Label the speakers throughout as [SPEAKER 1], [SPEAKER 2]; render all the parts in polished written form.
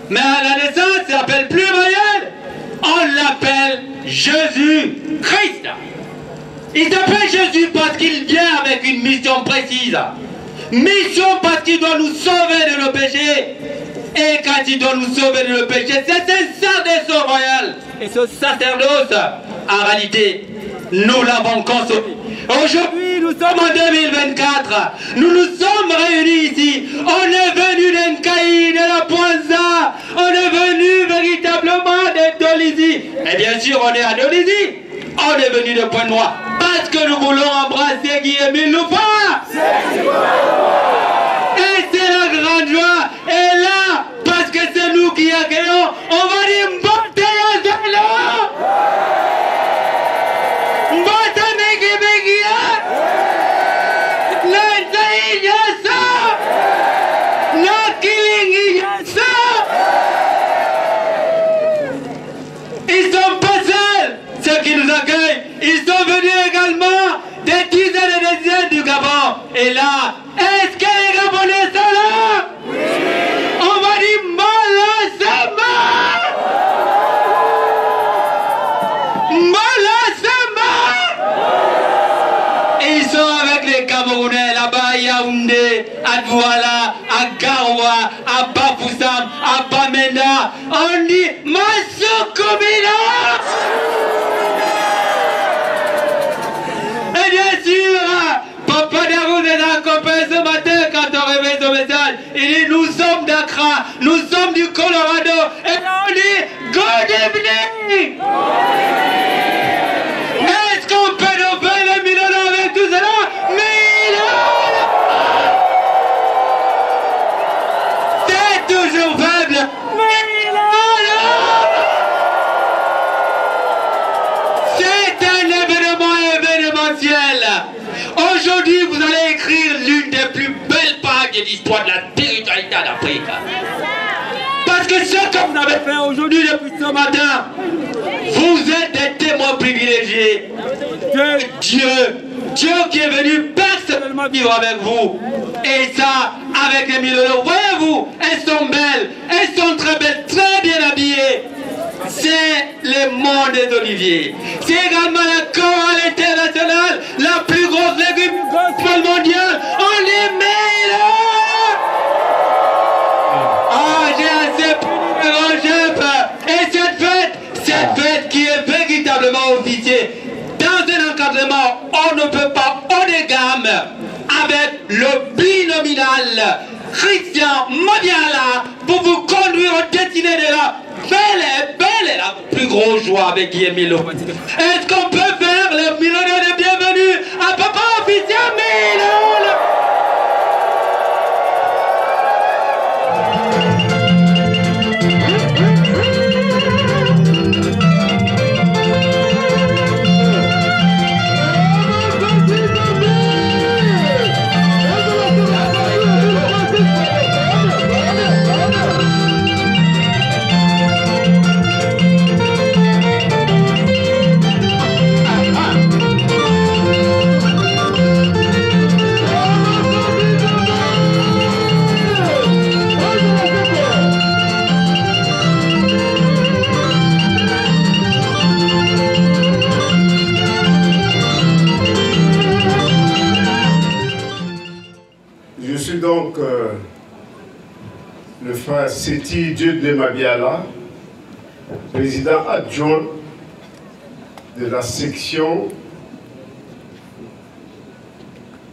[SPEAKER 1] Mais à la naissance, il s'appelle plus Emmanuel. On l'appelle Jésus-Christ. Il s'appelle Jésus parce qu'il vient avec une mission précise. Mission parce qu'il doit nous sauver de nos péchés. Et quand il doit nous sauver de nos péchés, c'est un sacerdoce royal. Et ce sacerdoce, en réalité, nous l'avons consommé. Aujourd'hui, nous sommes en 2024. Nous nous sommes réunis ici. On est venu d'Encaï, de la Poinza. On est venu véritablement de Dolisie. Et bien sûr, on est à Dolisie. On est venu de Pointe-Noire. Parce que nous voulons embrasser Guy-Émile Loupa. Et c'est la grande joie. Et là, parce que c'est nous qui accueillons, on va dire Mbote Yazelo. Mbote Megibegia. Nantaï Yassa. Nakilingi Yassa. Ils sont pas seuls, ceux qui nous accueillent. Ils sont venus également des dizaines et des dizaines du Gabon. Et là, est-ce que les Gabonais sont là? Oui. On va dire Malasama. Malasama. Ils sont avec les Camerounais là-bas à Yaoundé, à Douala, à Garoua, à Bafoussam, à Bamenda. On dit Massoukobila. Et bien sûr, Papa Darou est accompagné ce matin quand on réveille son message. Il dit nous sommes d'Accra, nous sommes du Colorado. Et là on dit Good evening. Est-ce qu'on peut nous faire les millions avec tout cela? Millions. C'est toujours faible. C'est un événement événementiel. Aujourd'hui, vous allez écrire l'une des plus belles pages de l'histoire de la spiritualité en Afrique. Parce que ce que vous avez fait aujourd'hui depuis ce matin, vous êtes des témoins privilégiés de Dieu. Dieu qui est venu personnellement vivre avec vous. Et ça, avec les 1000 euros. Voyez-vous, elles sont belles, elles sont très belles, très bien habillées. C'est le monde des oliviers. C'est également la chorale internationale, la plus grosse légume gospel mondiale. On les met là. Ah, j'ai assez pu de grand chef. Et cette fête qui est véritablement officielle, dans un encadrement, on ne peut pas haut de gamme avec le binominal Christian Madiala pour vous conduire au destiné de la belle et la plus grosse joie avec Guy-Émile Loupa. Est-ce qu'on peut faire le millionnaire de bienvenue à Papa Officiel Mille?
[SPEAKER 2] Donc, le frère Seti Dieu Mabiala, président adjoint de la section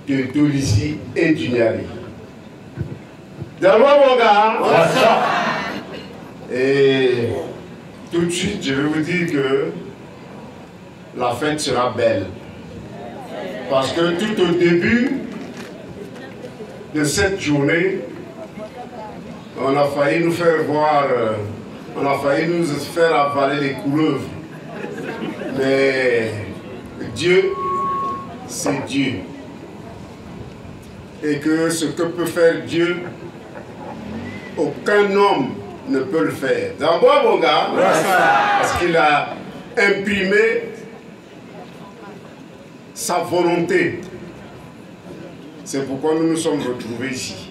[SPEAKER 2] de Dolisie et du Niari. D'abord, mon gars, et tout de suite, je vais vous dire que la fête sera belle. Parce que tout au début de cette journée, on a failli nous faire voir, on a failli nous faire avaler les couleuvres. Mais Dieu, c'est Dieu. Et que ce que peut faire Dieu, aucun homme ne peut le faire. D'abord, mon gars, parce qu'il a imprimé sa volonté. C'est pourquoi nous nous sommes retrouvés ici.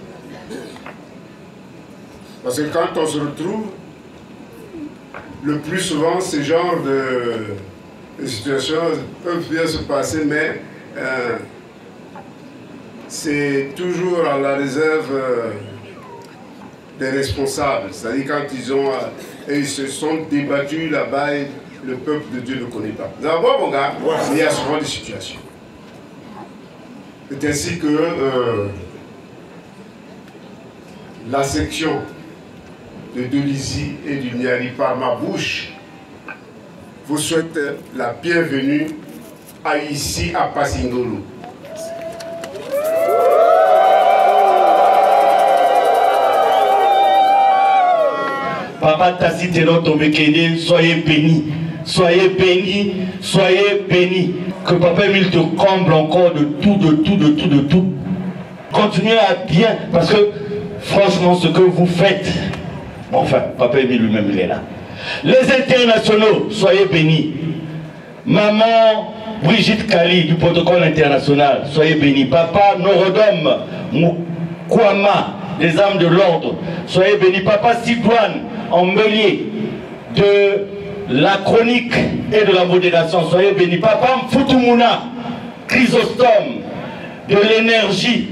[SPEAKER 2] Parce que quand on se retrouve, le plus souvent, ces genres de situations peuvent bien se passer, mais c'est toujours à la réserve des responsables. C'est-à-dire quand ils se sont débattus là-bas, et le peuple de Dieu ne connaît pas. Vous allez voir, mon gars, il y a souvent des situations. C'est ainsi que la section de Dolisie et du Niari par ma bouche vous souhaite la bienvenue ici à Passingolo.
[SPEAKER 3] Papa Tassitero Tomekene, soyez bénis, soyez bénis, soyez bénis. Que Papa Emile te comble encore de tout. Continuez à bien, parce que franchement, ce que vous faites, enfin, Papa Emile lui-même, il est là. Les internationaux, soyez bénis. Maman Brigitte Kali du protocole international, soyez bénis. Papa Norodom Moukwama, des âmes de l'ordre, soyez bénis. Papa Sidouane Embelier de la chronique et de la modération, soyez bénis. Papa Mfoutumuna Chrysostome de l'énergie,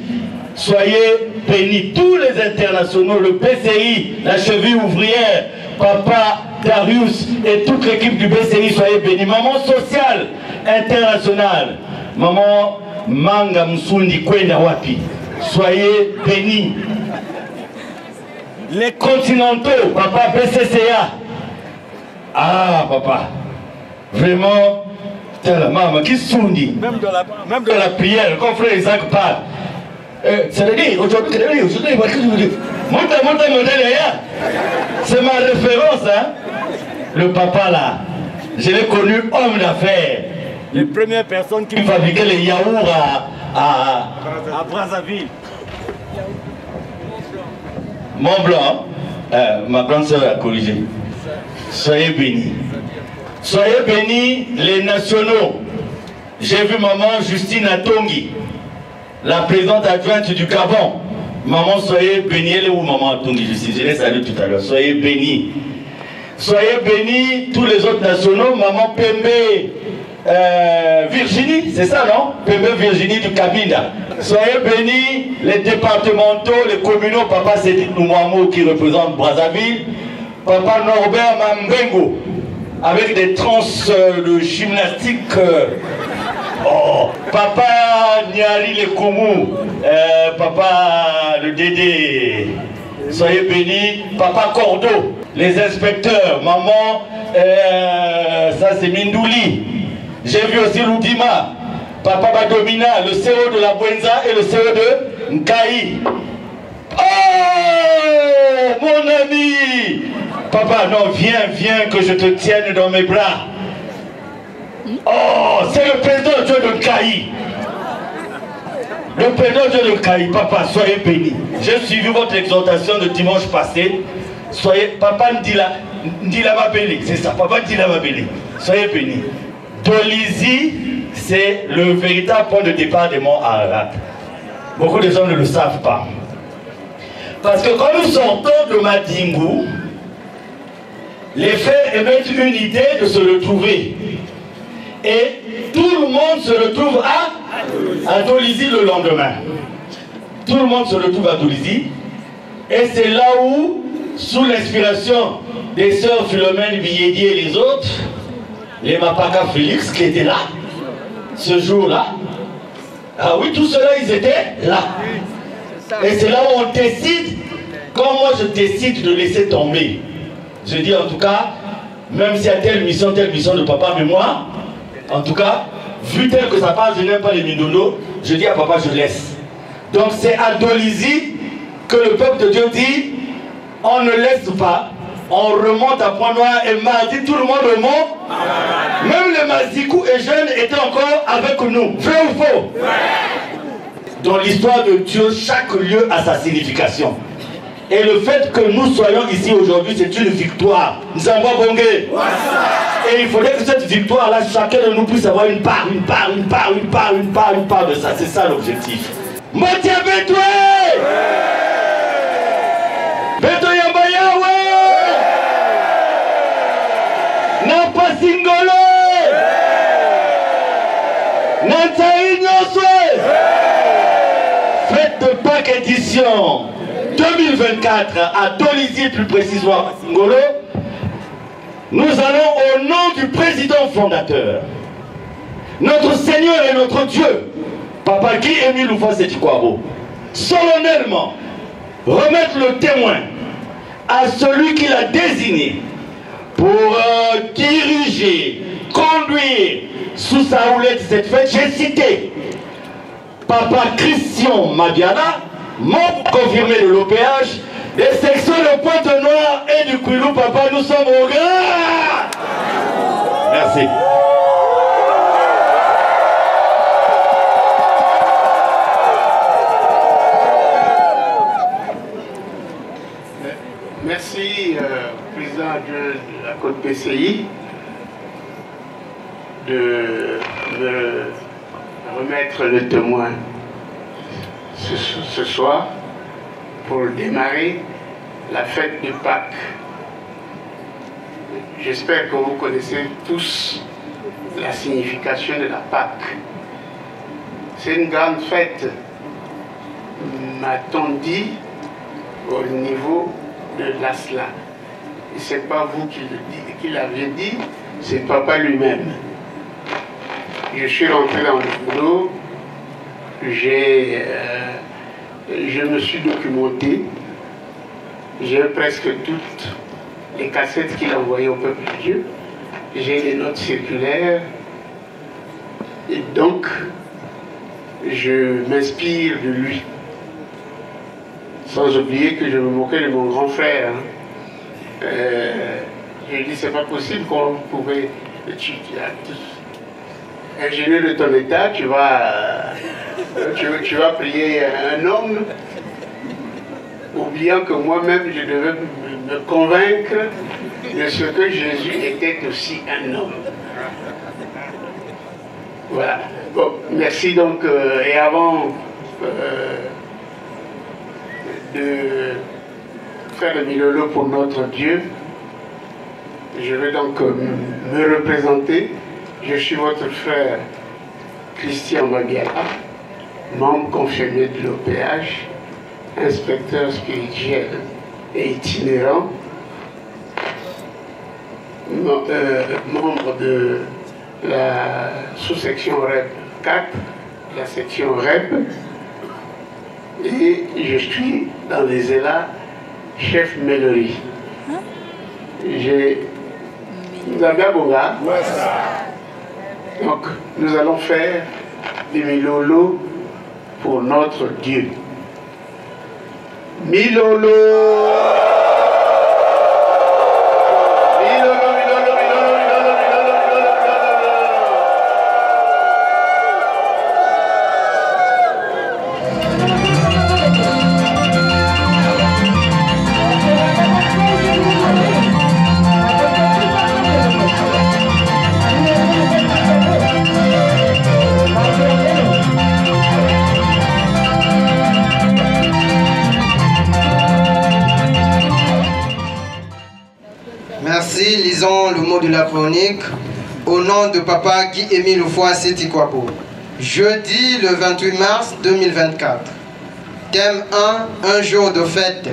[SPEAKER 3] soyez bénis. Tous les internationaux, le PCI, la cheville ouvrière, Papa Darius et toute l'équipe du BCI, soyez bénis. Maman sociale internationale, Maman Manga Msundi Kwenda Wapi, soyez bénis. Les continentaux, Papa BCCA, ah Papa, vraiment, la maman qui sundi, même dans la prière, quand frère Isaac parle, c'est-à-dire, aujourd'hui, c'est ma référence, hein. Le papa là, je l'ai connu homme d'affaires. Les premières personnes qui fabriquaient les yaourts à Brazzaville. Mont Blanc, ma grande soeur a corrigé. Soyez bénis. Soyez bénis les nationaux. J'ai vu maman Justine Atongi, la présidente adjointe du Gabon. Maman, soyez bénis. Elle est où maman Atongi? Je l'ai salué tout à l'heure. Soyez bénis. Soyez bénis tous les autres nationaux. Maman Pembe Virginie, c'est ça non? Pembe Virginie du Cabinda. Soyez bénis les départementaux, les communaux. Papa Cédric Noumouamou qui représente Brazzaville. Papa Norbert Mambengo avec des trans de gymnastique. Oh, Papa Niari Lekoumou, Papa le Dédé, soyez bénis. Papa Cordo, les inspecteurs, maman, ça c'est Mindouli. J'ai vu aussi Loudima, Papa Badomina, le CEO de la Buenza et le CEO de Nkaï. Oh, mon ami, Papa, non, viens que je te tienne dans mes bras. Oh, c'est le président de Nkaï. Le président de Nkaï, Papa, soyez bénis. J'ai suivi votre exhortation de dimanche passé. Soyez, Papa Ndila Mabeli, c'est ça, Papa Ndila Mabeli. Soyez bénis. Dolisie, c'est le véritable point de départ des monts Ararat. Beaucoup de gens ne le savent pas. Parce que quand nous sortons de Madingou, les frères émettent une idée de se retrouver. Et tout le monde se retrouve à Dolisie le lendemain. Tout le monde se retrouve à Dolisie. Et c'est là où, sous l'inspiration des sœurs Philomène Biyedi et les autres, les Mapaka Félix qui étaient là, ce jour-là, ah oui, tout cela, ils étaient là. Et c'est là où on décide, quand moi je décide de laisser tomber, je dis en tout cas, même s'il y a telle mission de papa, mais moi, en tout cas, vu tel que ça passe, je n'aime pas les Mindono, je dis à papa, je laisse. Donc c'est à Dolisie que le peuple de Dieu dit, on ne laisse pas, on remonte à Point Noir et mardi, tout le monde remonte. Même les Mazikou et jeunes étaient encore avec nous. Vrai ou faux? Dans l'histoire de Dieu, chaque lieu a sa signification. Et le fait que nous soyons ici aujourd'hui, c'est une victoire. Nous avons bongé. Et il faudrait que cette victoire-là, chacun de nous puisse avoir une part de ça. C'est ça l'objectif. Motia Betoué! Beto Yambaye! Papa Singolo. Nantaï Nyoswe. Fête de Pâques édition 2024 à Dolisie, plus précisément à Singolo. Nous allons au nom du président fondateur, notre Seigneur et notre Dieu, Papa Guy-Émile Houphouët-Sétikwabo, solennellement remettre le témoin à celui qu'il a désigné pour diriger, conduire sous sa houlette cette fête. J'ai cité Papa Christian Mabiala, membre confirmé de l'OPH, des sections de Pointe-Noire et du Kouilou. Papa, nous sommes au gras. Merci.
[SPEAKER 4] Merci, président adjoint de la Côte PCI, de me remettre le témoin ce soir pour démarrer la fête de Pâques. J'espère que vous connaissez tous la signification de la Pâques. C'est une grande fête, m'a-t-on dit, au niveau de l'Asla. Et ce n'est pas vous qui l'avez dit, c'est Papa lui-même. Je suis rentré dans le boulot, je me suis documenté, j'ai presque toutes les cassettes qu'il a envoyées au peuple de Dieu, j'ai les notes circulaires, et donc je m'inspire de lui. Sans oublier que je me moquais de mon grand frère. Je lui ai dit, c'est pas possible qu'on pouvait... Ingénieur de ton état, tu vas prier un homme, oubliant que moi-même je devais me convaincre de ce que Jésus était aussi un homme. Voilà. Bon, merci donc. Et avant de faire le milolo pour notre Dieu, je vais donc me représenter. Je suis votre frère Christian Mabiala, membre confirmé de l'OPH, inspecteur spirituel et itinérant, membre de la sous-section REP 4, la section REP, et je suis dans les élats chef Mellerie. J'ai Ngabonga. Donc, nous allons faire des milolo pour notre Dieu. Milolo!
[SPEAKER 5] Merci, lisons le mot de la chronique au nom de Papa Guy-Émile Houphouët-Sétikwabo. Jeudi le 28 mars 2024. Thème 1, un jour de fête.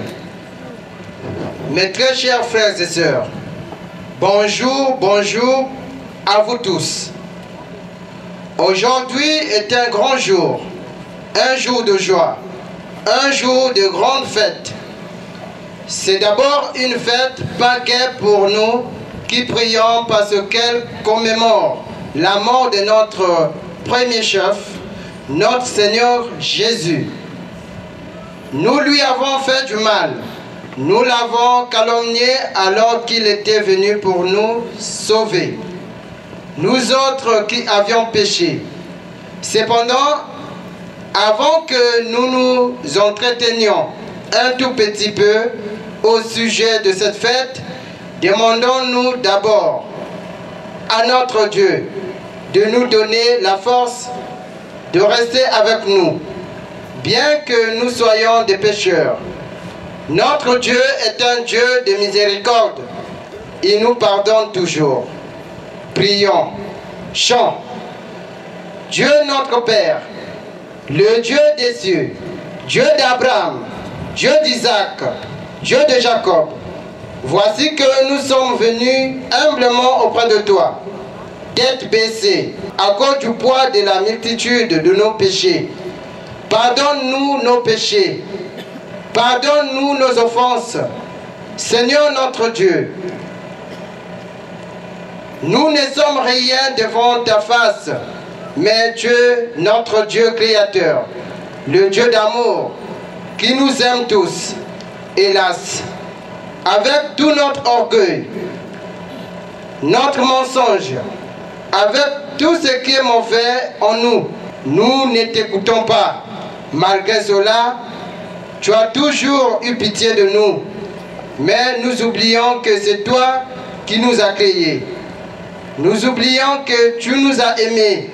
[SPEAKER 5] Mes très chers frères et sœurs, bonjour, bonjour à vous tous. Aujourd'hui est un grand jour, un jour de joie, un jour de grande fête. C'est d'abord une fête paquet pour nous qui prions parce qu'elle commémore la mort de notre premier chef, notre Seigneur Jésus. Nous lui avons fait du mal. Nous l'avons calomnié alors qu'il était venu pour nous sauver. Nous autres qui avions péché. Cependant, avant que nous nous entretenions un tout petit peu au sujet de cette fête, demandons-nous d'abord à notre Dieu de nous donner la force de rester avec nous, bien que nous soyons des pécheurs. Notre Dieu est un Dieu de miséricorde. Il nous pardonne toujours. Prions. Chant. Dieu notre Père, le Dieu des cieux, Dieu d'Abraham, Dieu d'Isaac, Dieu de Jacob, voici que nous sommes venus humblement auprès de toi, tête baissée, à cause du poids de la multitude de nos péchés. Pardonne-nous nos péchés, pardonne-nous nos offenses, Seigneur notre Dieu. Nous ne sommes rien devant ta face, mais Dieu, notre Dieu créateur, le Dieu d'amour, qui nous aime tous, hélas, avec tout notre orgueil, notre mensonge, avec tout ce qui est mauvais en nous, nous ne t'écoutons pas. Malgré cela, tu as toujours eu pitié de nous, mais nous oublions que c'est toi qui nous as créés. Nous oublions que tu nous as aimés.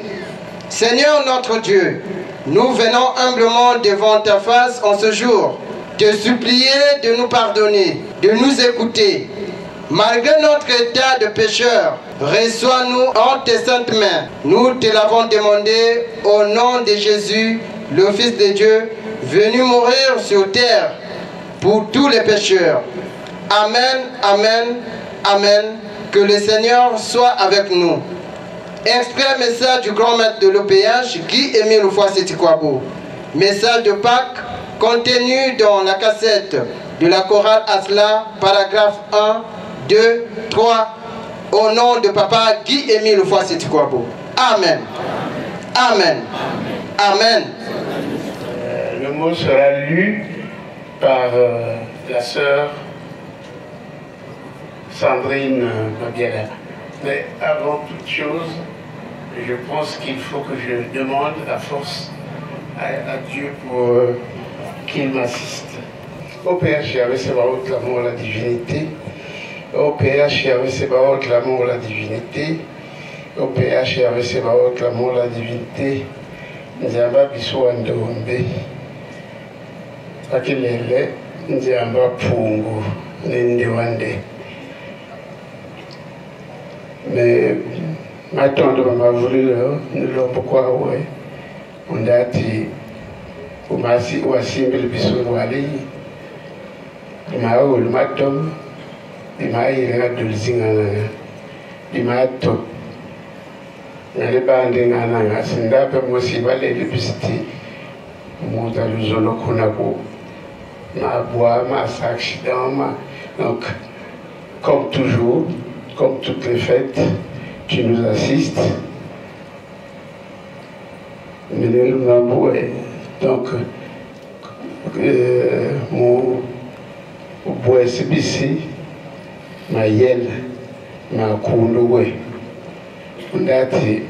[SPEAKER 5] Seigneur notre Dieu, nous venons humblement devant ta face en ce jour, te supplier de nous pardonner, de nous écouter. Malgré notre état de pécheur, reçois-nous en tes saintes mains. Nous te l'avons demandé au nom de Jésus, le Fils de Dieu, venu mourir sur terre pour tous les pécheurs. Amen, amen, amen. Que le Seigneur soit avec nous. Extrait message du grand maître de l'OPH, Guy-Émile Oufouassi-Tikwabo. Message de Pâques contenu dans la cassette de la chorale Asla, paragraphe 1, 2, 3, au nom de Papa Guy-Émile Oufouassi-Tikwabo. Amen. Amen. Amen.
[SPEAKER 4] Le mot sera lu par la sœur Sandrine Mabiala. Mais avant toute chose, je pense qu'il faut que je demande la force à Dieu pour qu'il m'assiste. Au Père, Yahvé Sebaot, l'amour, la divinité. Au Père, Yahvé Sebaot, l'amour, la divinité. Au Père, Yahvé Sebaot, l'amour, la divinité. Nzamba biso Ndombe. Pakilele, Nzamba Pungu, Nindewande. Mais maintenant, on m'a voulu le pourquoi ouais. On a dit, on m'a dit, on a simple bisou wali. Il m'a eu le matin, il m'a eu le dulzingana, il m'a tout. Il m'a bandé ngana, c'est un peu moi si valé le bisiti. Moi dans le zolo konako, ma bois, ma sac, donc comme toujours. Comme toutes les fêtes, tu nous assistes. Donc, mon bois SBC, ma yel, ma kouloué. On a dit,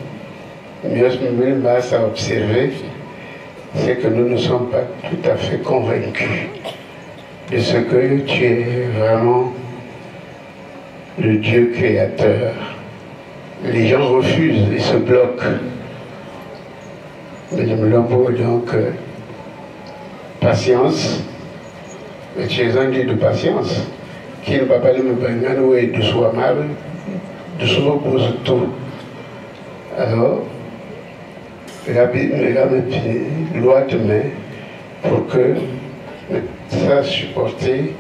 [SPEAKER 4] mieux à observer, c'est que nous ne sommes pas tout à fait convaincus de ce que tu es vraiment. Le Dieu créateur. Les gens refusent et se bloquent. Mais je me l'envoie donc patience. Mais tu es un Dieu de patience. Qui ne va pas me baigner et de soi mal, de soi pose tout. Alors, la loi te met pour que ça supporter.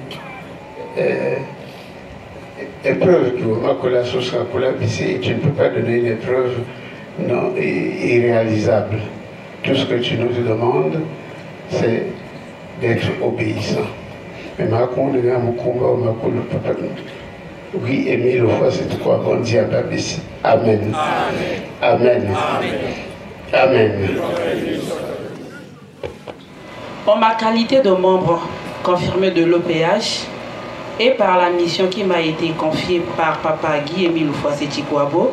[SPEAKER 4] Épreuve qui va la sauce et tu ne peux pas donner une épreuve non irréalisable. Tout ce que tu nous demandes, c'est d'être obéissant. Mais ma conde n'a mon combat, ma conde papa. Oui, Émile, le fois c'est quoi qu'on dit à Babis. Amen. Amen. Amen.
[SPEAKER 6] En ma qualité de membre confirmé de l'OPH, et par la mission qui m'a été confiée par Papa Guy-Émile Oufouassi-Tikwabo,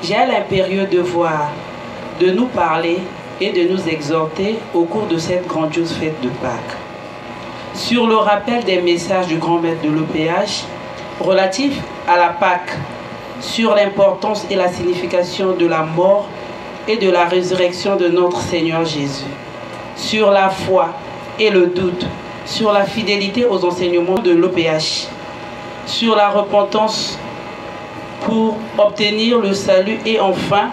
[SPEAKER 6] j'ai l'impérieux devoir de nous parler et de nous exhorter au cours de cette grandiose fête de Pâques. Sur le rappel des messages du grand maître de l'OPH relatifs à la Pâque, sur l'importance et la signification de la mort et de la résurrection de notre Seigneur Jésus, sur la foi et le doute, sur la fidélité aux enseignements de l'OPH, sur la repentance pour obtenir le salut et enfin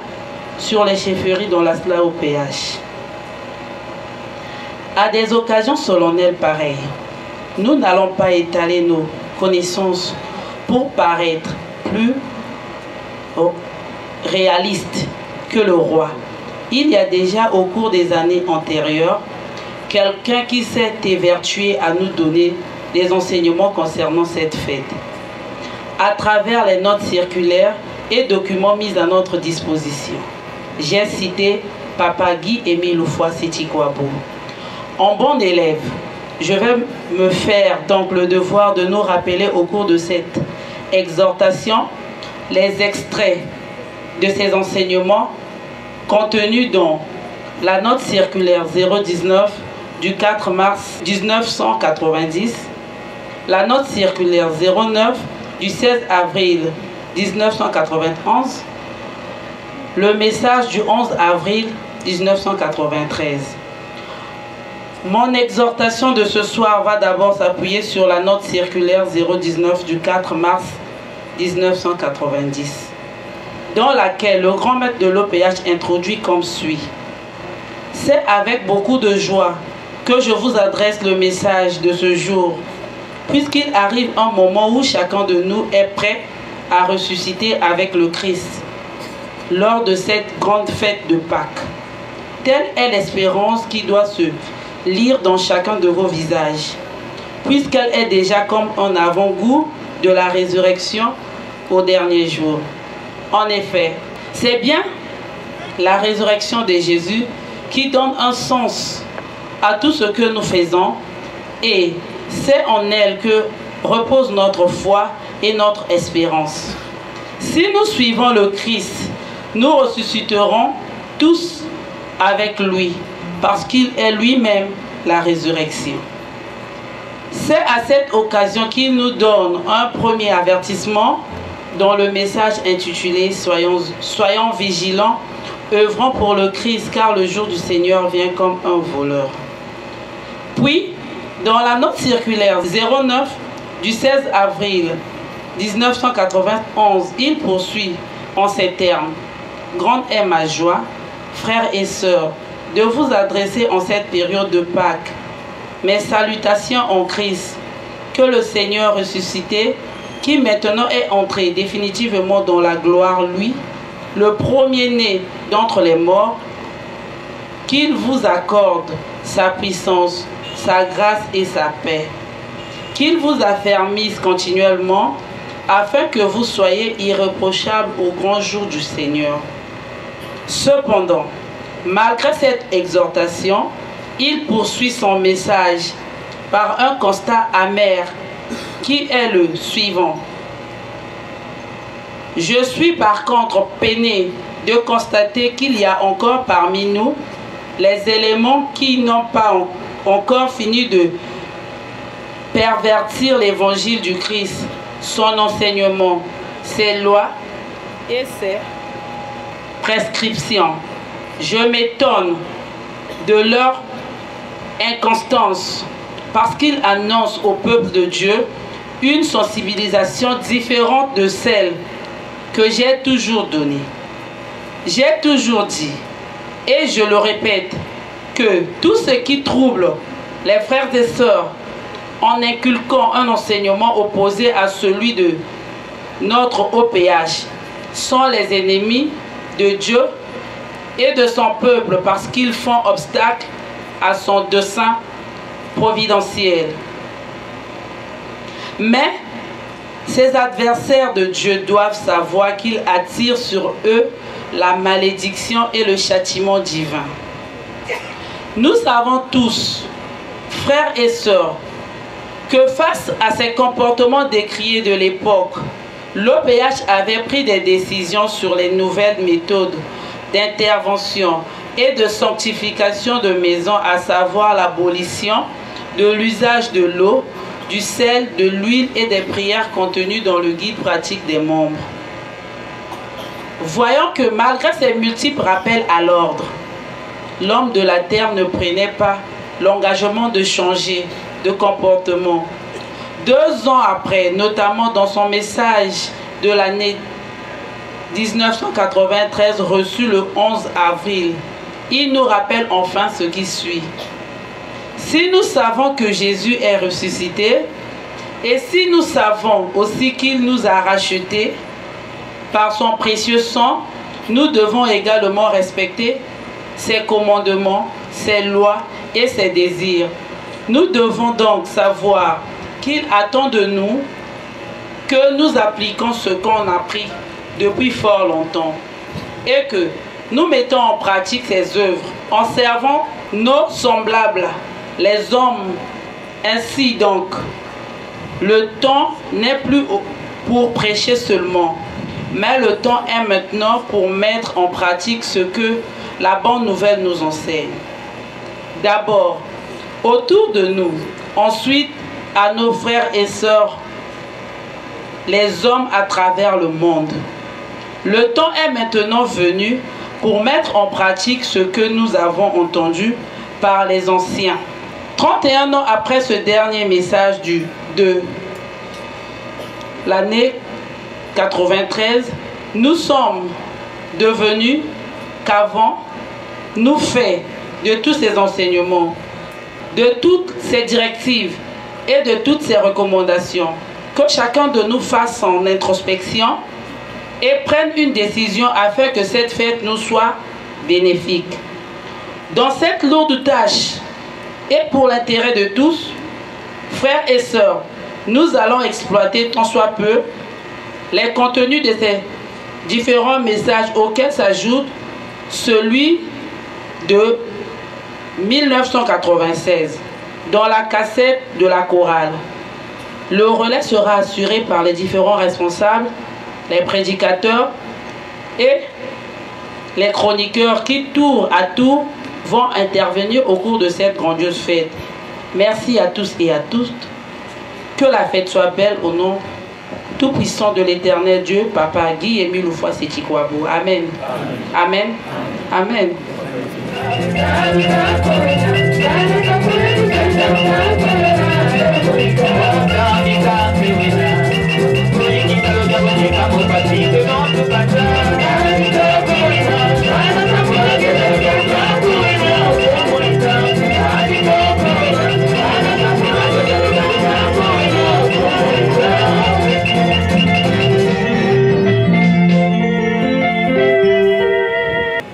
[SPEAKER 6] sur les chefferies dans la SLA-OPH. À des occasions solennelles pareilles, nous n'allons pas étaler nos connaissances pour paraître plus réalistes que le roi. Il y a déjà au cours des années antérieures quelqu'un qui s'est évertué à nous donner des enseignements concernant cette fête à travers les notes circulaires et documents mis à notre disposition. J'ai cité Papa Guy Émile Loufoissé Chikwabo. En bon élève, je vais me faire donc le devoir de nous rappeler au cours de cette exhortation les extraits de ces enseignements contenus dans la note circulaire 019 du 4 mars 1990, la note circulaire 09 du 16 avril 1991, le message du 11 avril 1993. Mon exhortation de ce soir va d'abord s'appuyer sur la note circulaire 019 du 4 mars 1990, dans laquelle le grand maître de l'OPH introduit comme suit. C'est avec beaucoup de joie que je vous adresse le message de ce jour, puisqu'il arrive un moment où chacun de nous est prêt à ressusciter avec le Christ lors de cette grande fête de Pâques. Telle est l'espérance qui doit se lire dans chacun de vos visages, puisqu'elle est déjà comme un avant-goût de la résurrection au dernier jour. En effet, c'est bien la résurrection de Jésus qui donne un sens à tout ce que nous faisons, et c'est en elle que repose notre foi et notre espérance. Si nous suivons le Christ, nous ressusciterons tous avec lui, parce qu'il est lui-même la résurrection. C'est à cette occasion qu'il nous donne un premier avertissement dans le message intitulé « Soyons vigilants, œuvrons pour le Christ, car le jour du Seigneur vient comme un voleur ». Puis, dans la note circulaire 09 du 16 avril 1991, il poursuit en ces termes. « Grande est ma joie, frères et sœurs, de vous adresser en cette période de Pâques. Mes salutations en Christ, que le Seigneur ressuscité, qui maintenant est entré définitivement dans la gloire, lui, le premier-né d'entre les morts, qu'il vous accorde sa puissance, sa grâce et sa paix, qu'il vous affermisse continuellement, afin que vous soyez irréprochables au grand jour du Seigneur. Cependant, malgré cette exhortation, il poursuit son message par un constat amer qui est le suivant. Je suis par contre peiné de constater qu'il y a encore parmi nous les éléments qui n'ont pas encore fini de pervertir l'évangile du Christ, son enseignement, ses lois et ses prescriptions. Je m'étonne de leur inconstance parce qu'ils annoncent au peuple de Dieu une sensibilisation différente de celle que j'ai toujours donnée. J'ai toujours dit, et je le répète, que tout ce qui trouble les frères et sœurs en inculquant un enseignement opposé à celui de notre OPH sont les ennemis de Dieu et de son peuple parce qu'ils font obstacle à son dessein providentiel. Mais ces adversaires de Dieu doivent savoir qu'ils attirent sur eux la malédiction et le châtiment divin. Nous savons tous, frères et sœurs, que face à ces comportements décriés de l'époque, l'OPH avait pris des décisions sur les nouvelles méthodes d'intervention et de sanctification de maison, à savoir l'abolition de l'usage de l'eau, du sel, de l'huile et des prières contenues dans le guide pratique des membres. Voyant que malgré ces multiples rappels à l'ordre, l'homme de la terre ne prenait pas l'engagement de changer de comportement. 2 ans après, notamment dans son message de l'année 1993 reçu le 11 avril. Il nous rappelle enfin ce qui suit. Si nous savons que Jésus est ressuscité, et si nous savons aussi qu'il nous a rachetés par son précieux sang, nous devons également respecter ses commandements, ses lois et ses désirs. Nous devons donc savoir qu'il attend de nous que nous appliquons ce qu'on a appris depuis fort longtemps et que nous mettons en pratique ses œuvres en servant nos semblables, les hommes. Ainsi donc, le temps n'est plus pour prêcher seulement, mais le temps est maintenant pour mettre en pratique ce que la bonne nouvelle nous enseigne. D'abord, autour de nous, ensuite à nos frères et sœurs, les hommes à travers le monde. Le temps est maintenant venu pour mettre en pratique ce que nous avons entendu par les anciens. 31 ans après ce dernier message de l'année 93, nous sommes devenus qu'avant nous fait de tous ces enseignements, de toutes ces directives et de toutes ces recommandations, que chacun de nous fasse son introspection et prenne une décision afin que cette fête nous soit bénéfique. Dans cette lourde tâche et pour l'intérêt de tous, frères et sœurs, nous allons exploiter tant soit peu les contenus de ces différents messages auxquels s'ajoute celui de 1996 dans la cassette de la chorale. Le relais sera assuré par les différents responsables, les prédicateurs et les chroniqueurs qui tour à tour vont intervenir au cours de cette grandiose fête. Merci à tous et à toutes. Que la fête soit belle au nom tout-puissant de l'éternel Dieu, Papa Guy Émile Loufoissé Chikwabo. Amen. Amen. Amen.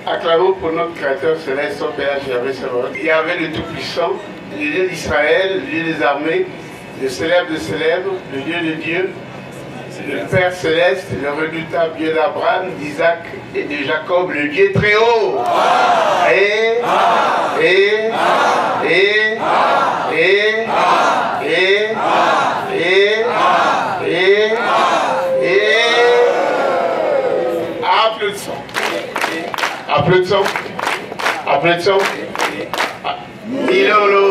[SPEAKER 4] Acclamons pour notre Créateur céleste, son Père Yahvé Sabaoth. Yahvé le Tout-Puissant, le Dieu d'Israël, le Dieu des armées, le célèbre de célèbres, le Dieu de Dieu, le Père céleste, le redoutable Dieu d'Abraham, d'Isaac et de Jacob, le Dieu très haut. Applaudissons. Applaudissons. Applaudissons. Milolo.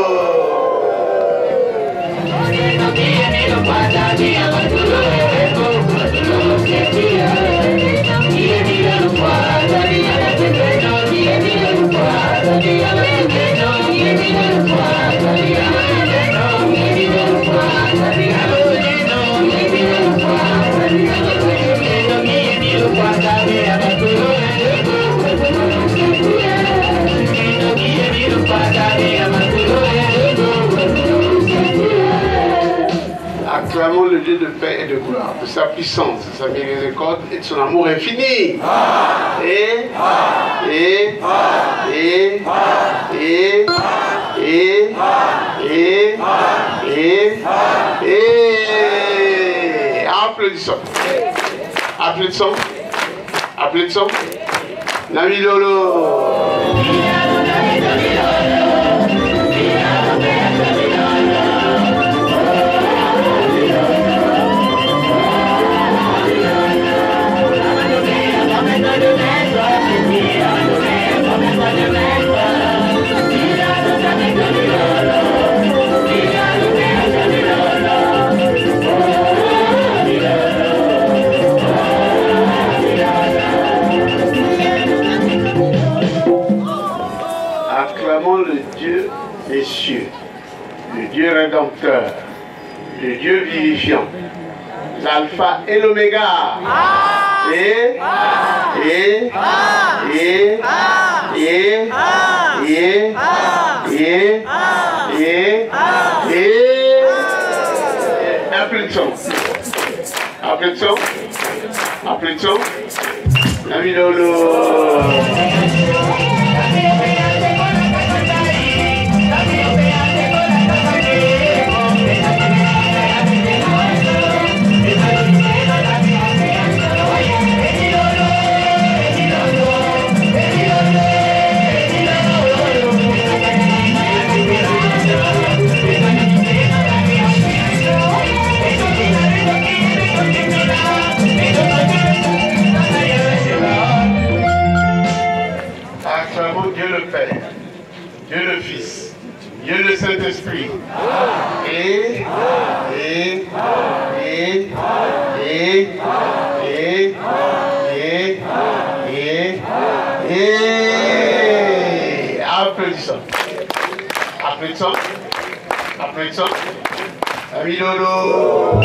[SPEAKER 4] Acclamons le Dieu de paix et de gloire, de sa puissance, de sa miséricorde et de son amour infini. Applaudissons. Applaudissons. Applaudissons. Namilolo. Acclamons le Dieu des cieux, le Dieu rédempteur, le Dieu vivifiant, l'alpha et l'oméga, Applaudissons. Ami Lolo. Dieu le Père, Dieu le Fils, Dieu le Saint-Esprit. Applaudissons. Applaudissons. Ami Lolo.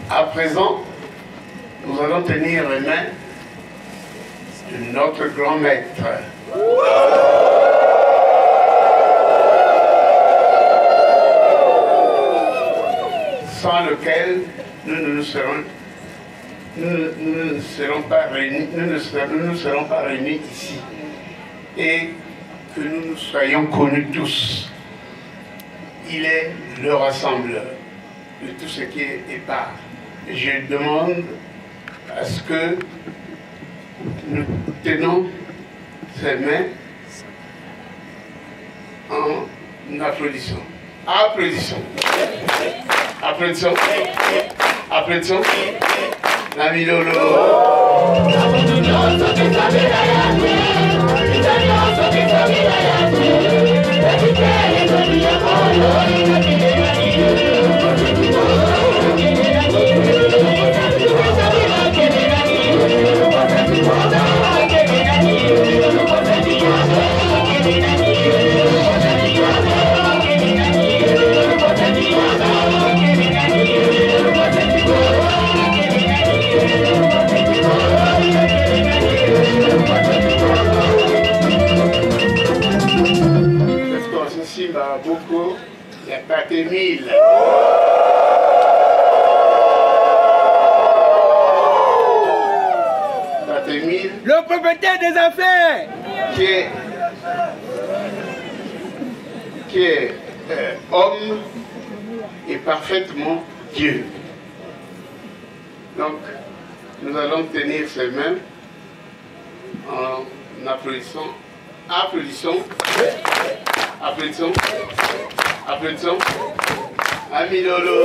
[SPEAKER 4] À présent, nous allons tenir les mains de notre grand maître. Sans lequel nous ne serons pas réunis ici et que nous nous soyons connus tous. Il est le rassembleur de tout ce qui est épars. Je demande à ce que nous tenons ses mains en applaudissant. Applaudissons. Applaudissons. Applaudissons. L'ami Lolo. Beaucoup, il n'y a pas que 1000.
[SPEAKER 7] Le propriétaire des affaires
[SPEAKER 4] qui est homme et parfaitement Dieu. Donc, nous allons tenir ses mains en applaudissant. Applaudissons. Applaudissons. Applaudissons. Ami Lolo.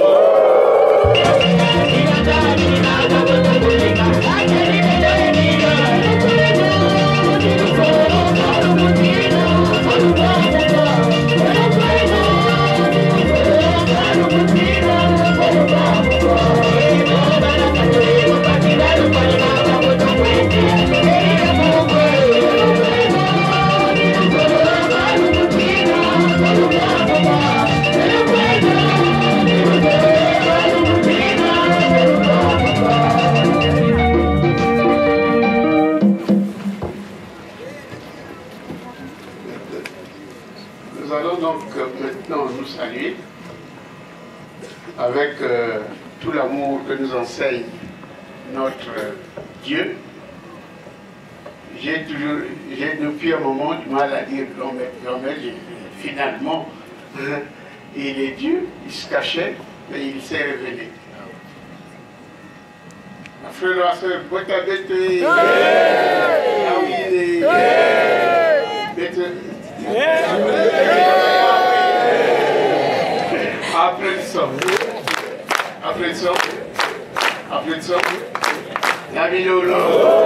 [SPEAKER 4] Nous allons donc maintenant nous saluer avec tout l'amour que nous enseigne notre Dieu. J'ai depuis un moment du mal à dire grand-mère, finalement, il est Dieu, il se cachait, mais il s'est révélé. Ma frère, la soeur, boîte à bête, applaudissons. Applaudissons. Applaudissons. Bilolo.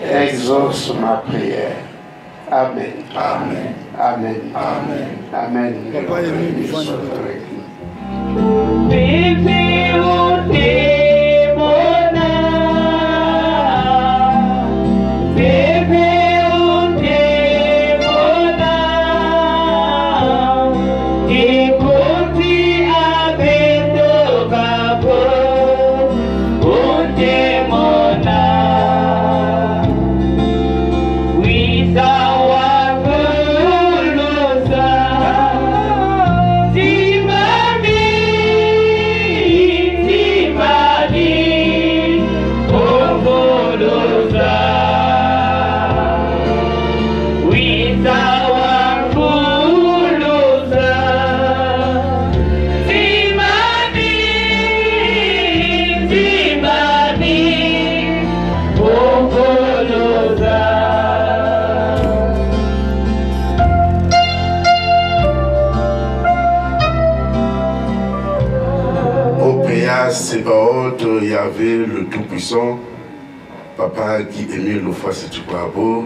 [SPEAKER 4] Exauce ma prière. Amen. Amen. Amen. Amen. Amen. Papa
[SPEAKER 2] Sébaoth, il y avait le Tout-Puissant, Papa Guy-Émile Lufwasi-Tshikouabo,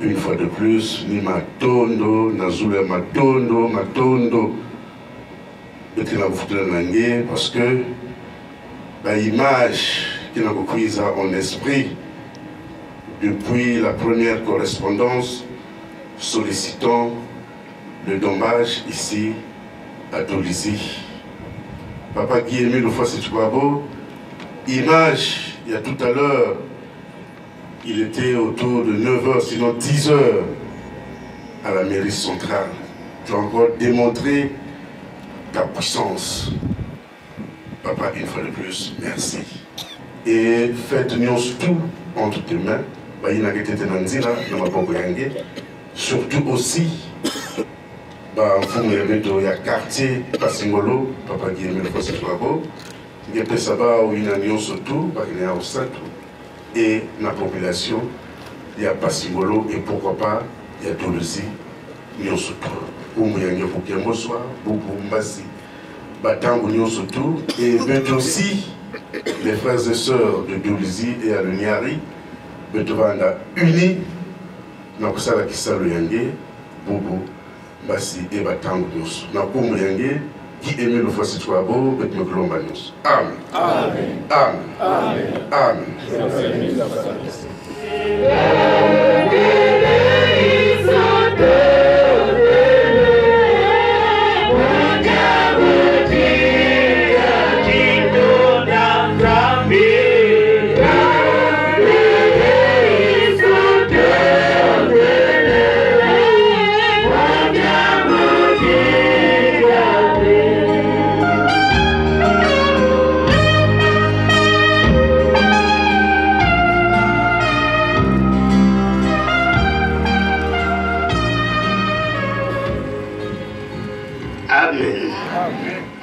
[SPEAKER 2] une fois de plus, ni Matondo, Nazule Matondo, parce que l'image qui n'a pas prise en esprit depuis la première correspondance sollicitant le dommage ici à Dolisie. Papa Guy-Émile Lufwasi-Tshikouabo, image, il y a tout à l'heure, il était autour de 9h, sinon 10h, à la mairie centrale. Tu as encore démontré ta puissance. Papa, une fois de plus, merci. Et faites-nous tout entre tes mains. Surtout aussi, il y a quartier Passingolo, Papa Guy-Émile Lufwasi-Tshikouabo, il y a une union surtout, et la population, il y a Passingolo et pourquoi pas, il y a Dolisie, union surtout. Pour moi, il y a beaucoup de soir, beaucoup de mbasi, batango union surtout, et aussi, les frères et sœurs de Dolizi et Aluniari, Betovanda unis, dans la Kisalo Yange, Bobo, Bassi et Batango Nyos. Dans le Yange, qui aimait le fois c'est toi beau, et me colomba Nyos. Amen. Amen. Amen. Amen.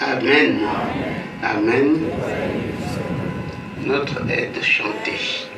[SPEAKER 4] Amen. Amen. Notre aide chantée.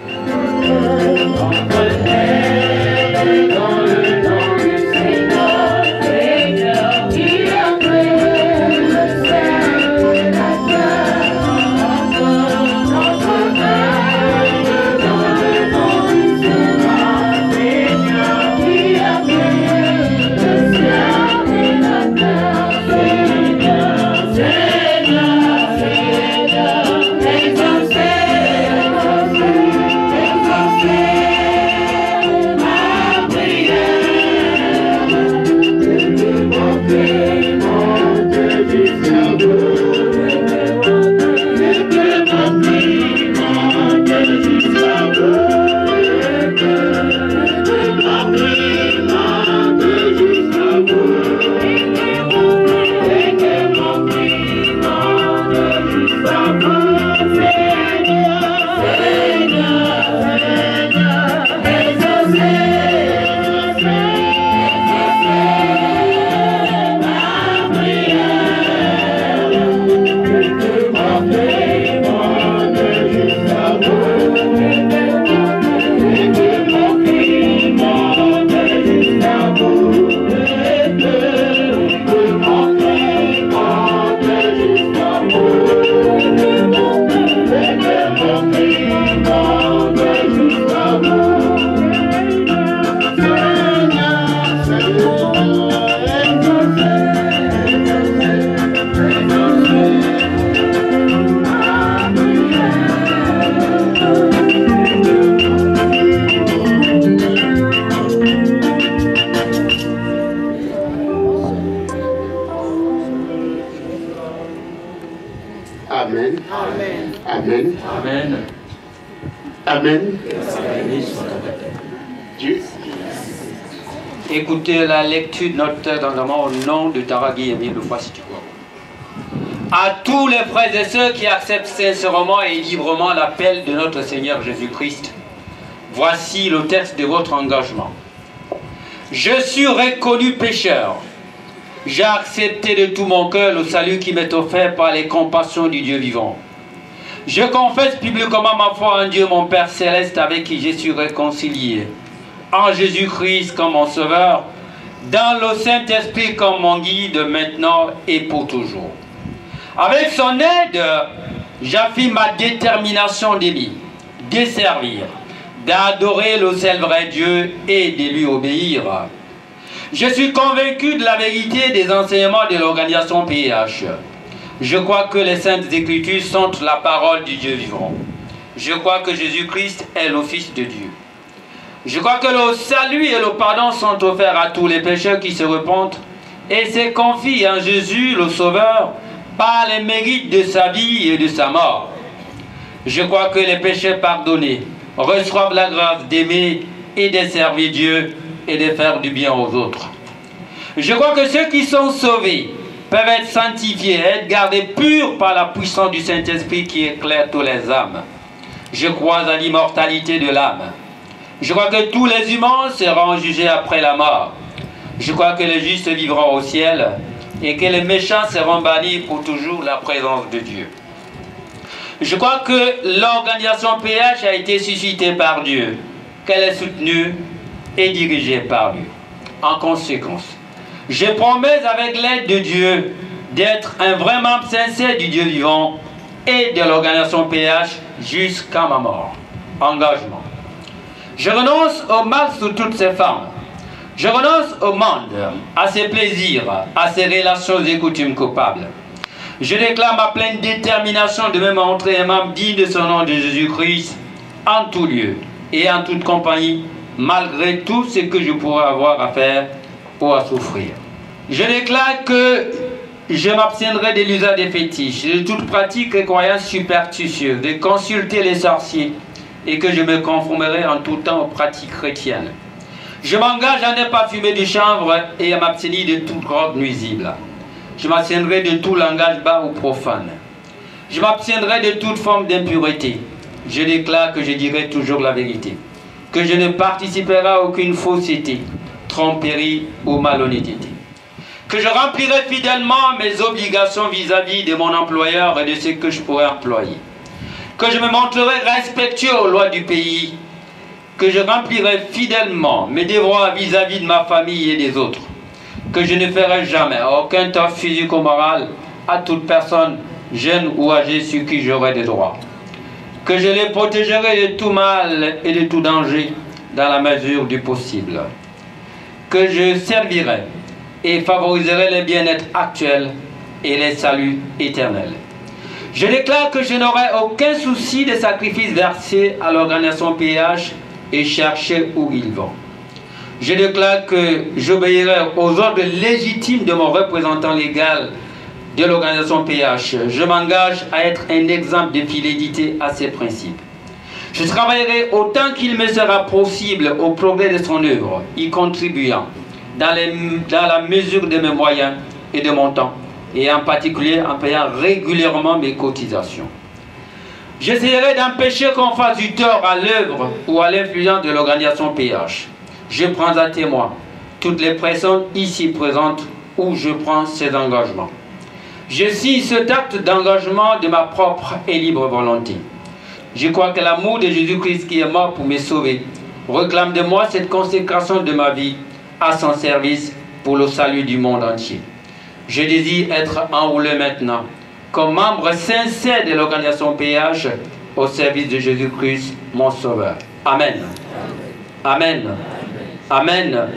[SPEAKER 4] Amen. Amen.
[SPEAKER 1] Amen.
[SPEAKER 4] Amen. Dieu.
[SPEAKER 1] Écoutez la lecture de notre texte au nom de Taragui Émile Loufoissé-Tchikouabo. À tous les frères et sœurs qui acceptent sincèrement et librement l'appel de notre Seigneur Jésus-Christ, voici le texte de votre engagement. Je suis reconnu pécheur. J'ai accepté de tout mon cœur le salut qui m'est offert par les compassions du Dieu vivant. Je confesse publiquement ma foi en Dieu mon Père Céleste avec qui je suis réconcilié, en Jésus-Christ comme mon Sauveur, dans le Saint-Esprit comme mon guide maintenant et pour toujours. Avec son aide, j'affirme ma détermination d'aimer, de servir, d'adorer le seul vrai Dieu et de lui obéir. Je suis convaincu de la vérité des enseignements de l'organisation PH. Je crois que les Saintes Écritures sont la parole du Dieu vivant. Je crois que Jésus-Christ est le Fils de Dieu. Je crois que le salut et le pardon sont offerts à tous les pécheurs qui se repentent et se confient en Jésus, le Sauveur, par les mérites de sa vie et de sa mort. Je crois que les pécheurs pardonnés reçoivent la grâce d'aimer et de servir Dieu et de faire du bien aux autres. Je crois que ceux qui sont sauvés peuvent être sanctifiés, être gardés purs par la puissance du Saint-Esprit qui éclaire toutes les âmes. Je crois à l'immortalité de l'âme. Je crois que tous les humains seront jugés après la mort. Je crois que les justes vivront au ciel et que les méchants seront bannis pour toujours la présence de Dieu. Je crois que l'organisation PH a été suscitée par Dieu, qu'elle est soutenue et dirigée par lui. En conséquence, je promets avec l'aide de Dieu d'être un vrai membre sincère du Dieu vivant et de l'organisation PH jusqu'à ma mort. Engagement. Je renonce au mal sous toutes ses formes. Je renonce au monde, à ses plaisirs, à ses relations et coutumes coupables. Je déclare ma pleine détermination de me montrer un membre digne de son nom de Jésus-Christ en tout lieu et en toute compagnie, malgré tout ce que je pourrais avoir à faire ou à souffrir. Je déclare que je m'abstiendrai de l'usage des fétiches, de toute pratique et croyance superstitieuse, de consulter les sorciers, et que je me conformerai en tout temps aux pratiques chrétiennes. Je m'engage à ne pas fumer du chanvre et à m'abstenir de toute drogue nuisible. Je m'abstiendrai de tout langage bas ou profane. Je m'abstiendrai de toute forme d'impureté. Je déclare que je dirai toujours la vérité, que je ne participerai à aucune fausseté, tromperie ou malhonnêteté, que je remplirai fidèlement mes obligations vis-à-vis de mon employeur et de ce que je pourrais employer, que je me montrerai respectueux aux lois du pays, que je remplirai fidèlement mes devoirs vis-à-vis de ma famille et des autres, que je ne ferai jamais aucun tort physique ou moral à toute personne, jeune ou âgée, sur qui j'aurai des droits, que je les protégerai de tout mal et de tout danger dans la mesure du possible, que je servirai et favoriserai le bien-être actuel et les saluts éternels. Je déclare que je n'aurai aucun souci des sacrifices versés à l'organisation PH et chercher où ils vont. Je déclare que j'obéirai aux ordres légitimes de mon représentant légal de l'organisation PH. Je m'engage à être un exemple de fidélité à ses principes. Je travaillerai autant qu'il me sera possible au progrès de son œuvre, y contribuant dans la mesure de mes moyens et de mon temps, et en particulier en payant régulièrement mes cotisations. J'essaierai d'empêcher qu'on fasse du tort à l'œuvre ou à l'influence de l'organisation PH. Je prends à témoin toutes les personnes ici présentes où je prends ces engagements. Je signe cet acte d'engagement de ma propre et libre volonté. Je crois que l'amour de Jésus-Christ qui est mort pour me sauver réclame de moi cette consécration de ma vie à son service pour le salut du monde entier. Je désire être enrôlé maintenant comme membre sincère de l'organisation PH au service de Jésus-Christ, mon Sauveur. Amen. Amen. Amen.